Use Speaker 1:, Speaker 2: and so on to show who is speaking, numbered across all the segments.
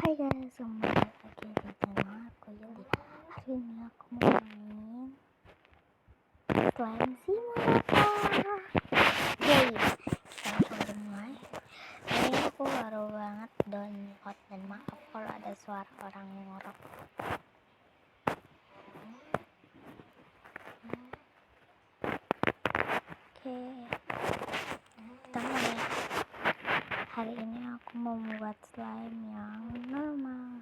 Speaker 1: Hai guys, kembali lagi di channel aku. Jadi hari ini aku mau main slime simulator. Yay, kita langsung mulai. Ini aku baru banget download dan maaf kalau ada suara orang ngorok. Oke, kita mulai. Hari ini aku mau membuat slime yang normal.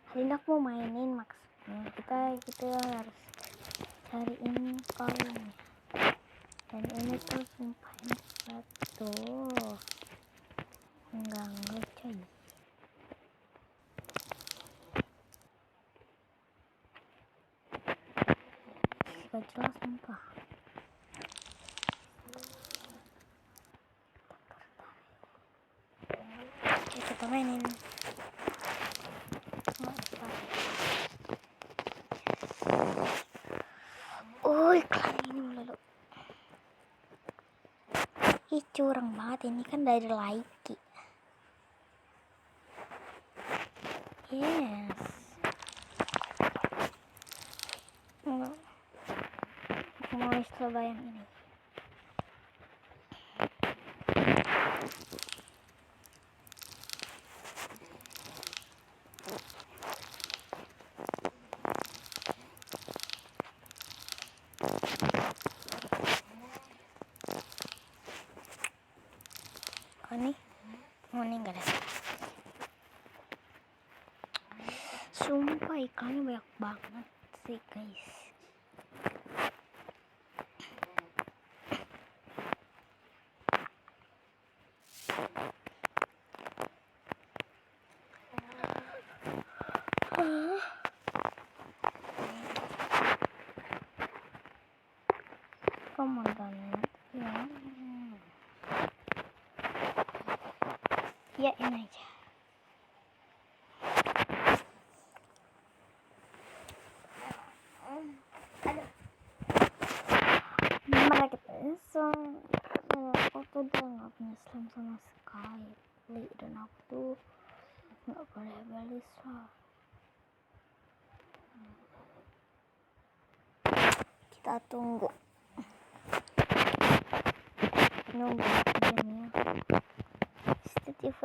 Speaker 1: Hari ini aku mau mainin, maksudnya kita harus cariin koin. Dan ini tuh sumpah ini betul mengganggu coy. Gak jelas sumpah. Oke, kita mainin. Iklan ini dulu. Ih, curang banget, ini kan dari like. Yes. Aku mau coba yang ini. Oh ini enggak ada. Sumpah ikannya banyak banget sih guys. Komandan ya ini aja. Aku tuh udah nggak punya slime sama sekali, dan aku tuh nggak boleh beli slime. Kita tunggu jamnya. Steady ibu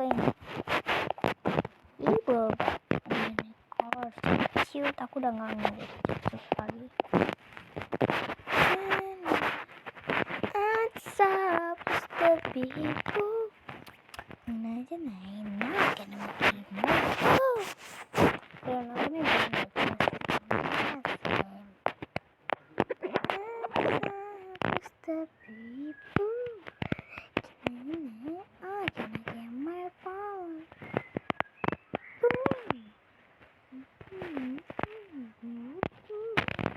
Speaker 1: ini course shoot, aku udah nggak ngeliat terus lagi. Biku aja naik kan makin dan aku nih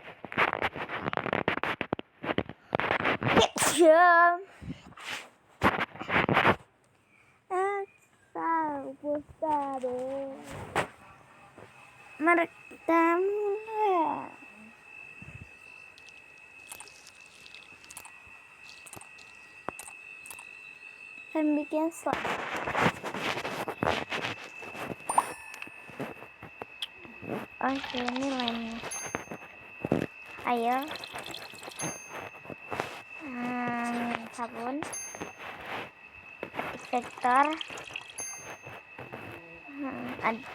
Speaker 1: jam merekam dan bikin slime. Oke, ini lemnya. Ayo, sabun, inspektor,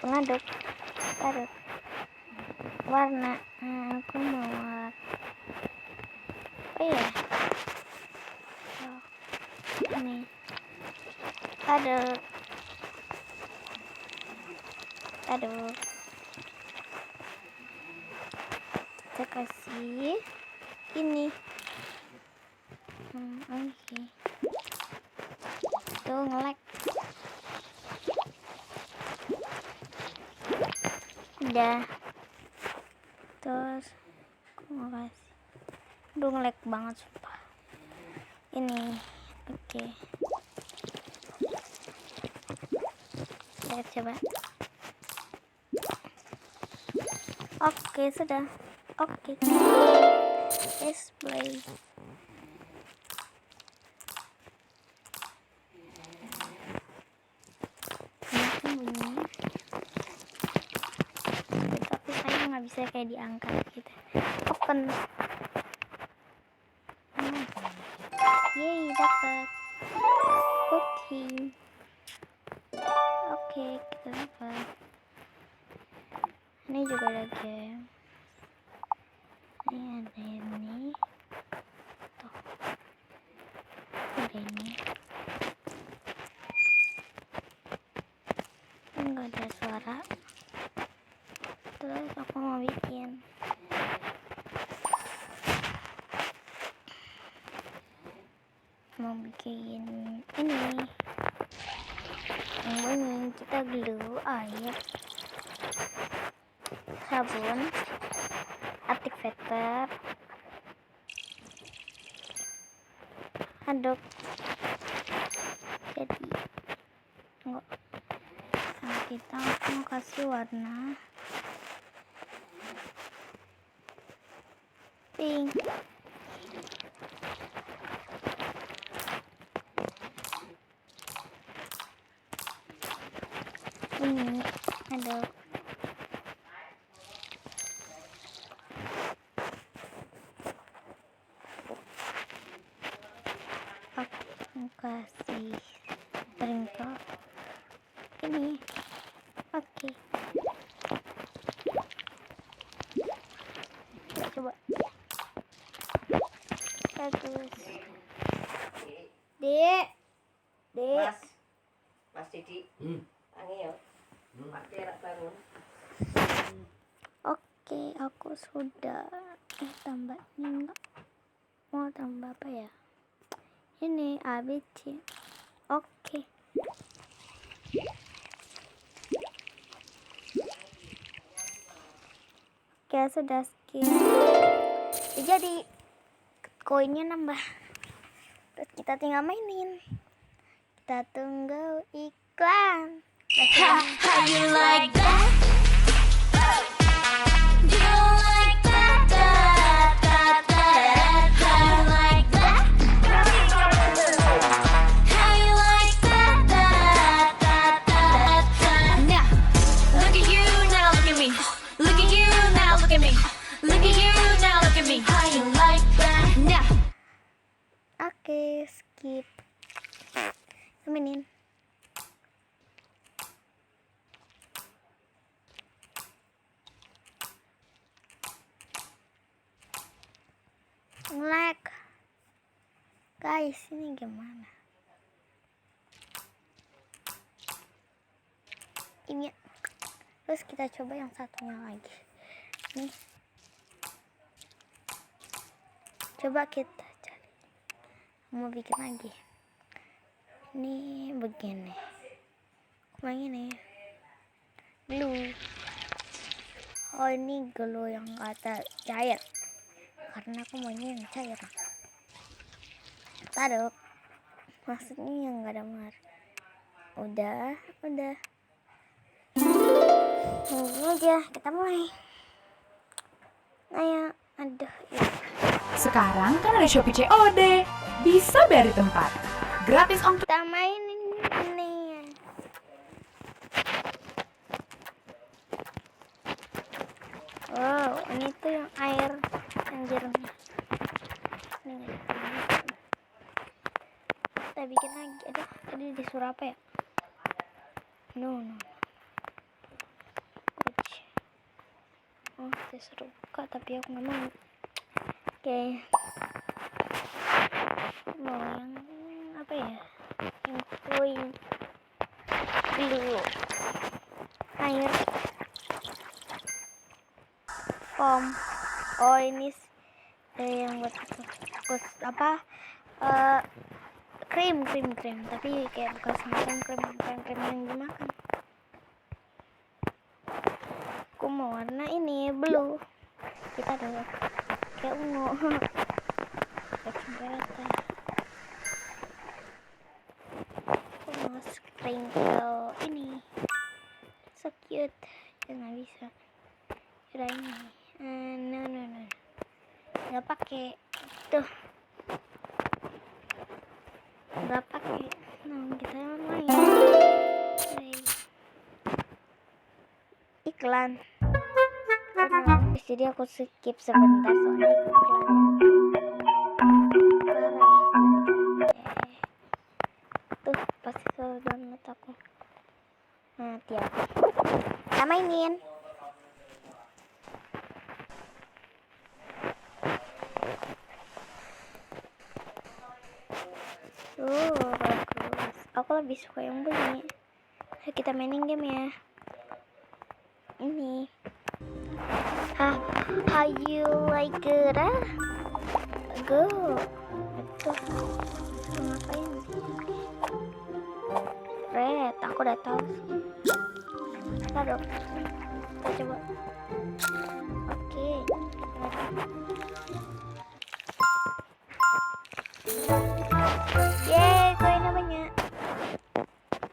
Speaker 1: pengaduk, aduk, warna. Aku mau apa ya? Ini aduk. Kita kasih ini. Oke. Tuh nge-lag. Udah. Terus aku mau kasih. Aduh nge-lag banget sumpah. Ini. Oke. Kita coba. Oke, sudah. Oke. Display. Ini bunyinya. nggak bisa kayak diangkat gitu. Open. Yeay, dapat cooking. Oke, kita dapat. Ini juga ada game. Ini ada ini. Tuh. Ada ini. Enggak ada suara. Terus aku mau bikin ini yang bunyi. Kita glue air, sabun, activator, aduk. Jadi enggak, sama kita mau kasih warna pink. Ini aduk. Aku kasih sprinkle ini. Oke. Kita coba. Bagus. Dek.
Speaker 2: Mas Didi. Angin ya. Pakai rak bangun.
Speaker 1: Oke, aku sudah tambah ini enggak. Mau tambah apa ya? Ini ABC. Oke. Oke, sudah skip. Jadi koinnya nambah. Terus kita tinggal mainin. Kita tunggu iklan.
Speaker 3: How you like that? Do you like that? How you like that? How you like that? Now, look at you, now look at me. Look at you, now look at me. Look at you, now look at me. How you like that? Now.
Speaker 1: Oke, skip. Mainin. Lag. Guys, ini gimana? Ini. Terus kita coba yang satunya lagi. Nih. Coba kita cari. Mau bikin lagi. Ini begini. Yang ini. Glue. Oh, ini glue yang kata cair. Karena aku maunya yang cair. Taruh. Maksudnya yang gak ada mar. Udah. Ini aja, kita mulai. Ayo, aduh.
Speaker 4: Sekarang kan ada Shopee COD. Bisa bayar di tempat. Gratis ongkir.
Speaker 1: Kita mainin ini. Wow, ini tuh yang air yang jernih. Ini kita bikin lagi. Aduh, tadi disuruh apa ya? No. Coach. Oh, disuruh buka tapi aku nggak mau. Oke. Mau yang apa ya? Yang koin dulu. Air. Pom. Oh, ini yang buat terus apa? Krim tapi kayak bukan krim yang dimakan. Aku mau warna ini blue. Kita dulu kayak ungu. Aku mau sprinkle ini. So cute. Ya nggak bisa. Udah ini. No. Nggak pakai tuh. Nggak pakai. Nah, kita main. Iklan. serem, jadi aku skip sebentar soalnya iklannya parah. Tuh pasti selalu download aku. Nanti aku kita mainin. Bagus. Aku lebih suka yang bunyi. Ayo kita mainin game ya. Ini. How you like it? Go. Itu. Ngapain? Red, aku udah tahu sih. Aduh. Kita coba. Oke. Yeay, koinnya banyak.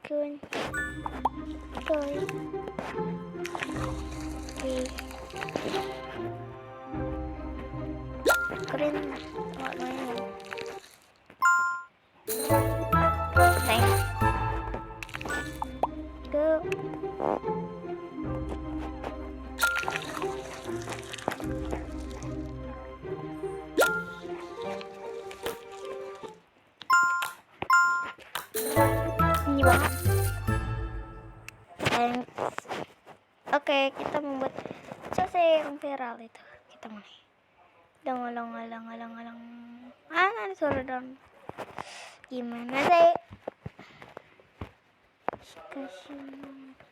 Speaker 1: Koin. Oke. Keren. Nggak main. Thanks. Go. Ini banget. Thanks. Oke, kita membuat selesai yang viral itu. Kita mulai. Dong. Suara dong. Gimana sih? Kasih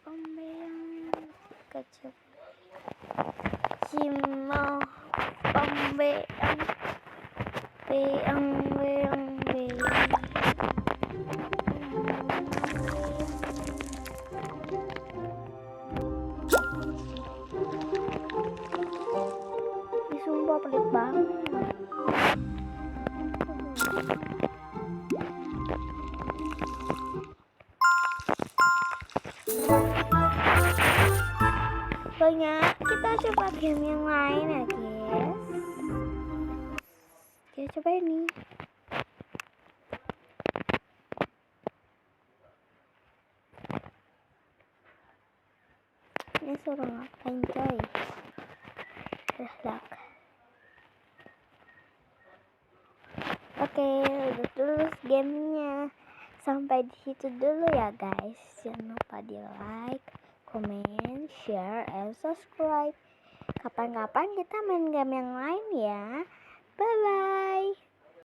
Speaker 1: pembeyang kecil. Simau pembeyang beyang. Ih, sumpah pelit banget. Banyak, kita coba game yang lain ya guys. Kita coba ini. Ini suruh ngapain coy? Oke, udah terus gamenya. Sampai di situ dulu ya guys. Jangan lupa di like, comment, share, and subscribe. Kapan-kapan kita main game yang lain ya. Bye bye.